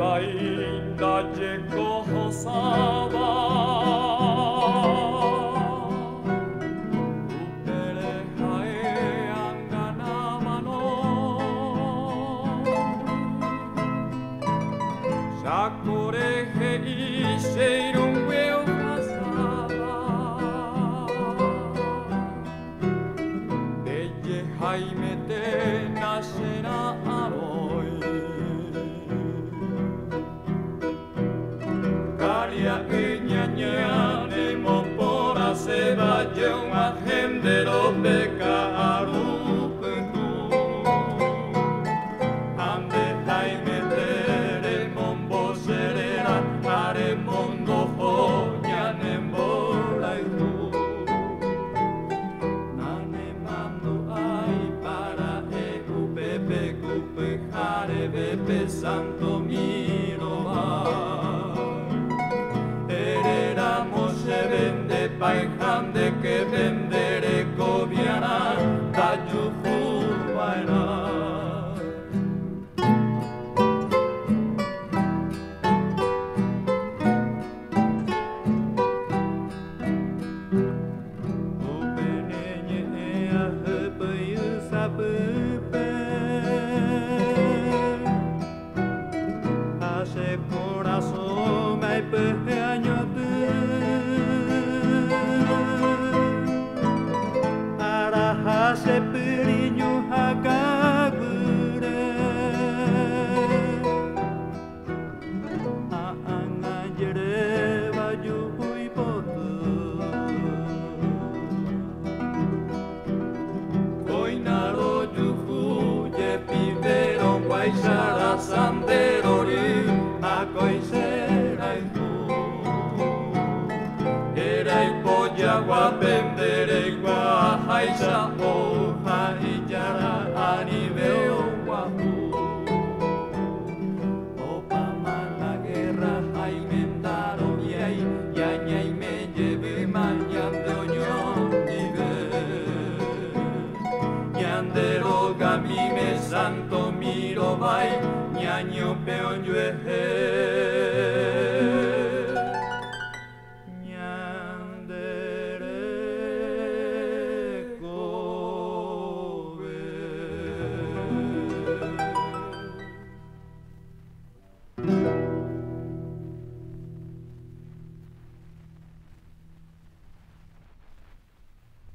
ainda llegó Josaba. Uperejae anganamano. Shakoreje isheirun weo pasaba. Deye Jaime te nacerá aroi. Ñañanemo por se vaya un agendero pecaru petu ande Jaime tere mombo serera are mondo foñanembo laitu nane mando ay para pepe cupe jare bepe santo miro Paihan de que vendere cobiana Tayufu vaina Upenenye ea hepe yusa pepe Hace corazón me peje añote Hase periño hakagure Aangajere baju hui potu Koinaro juhu je pibero guaisara sanderori Akoiserai tu Erai polla guapendere guajaisa hoja y yara aniveo guajú Opa mala guerra jaimendaro yai Yaña y me lleve mañan de oñón nive Yandero gami me santo miro bai Ñaño peón yueje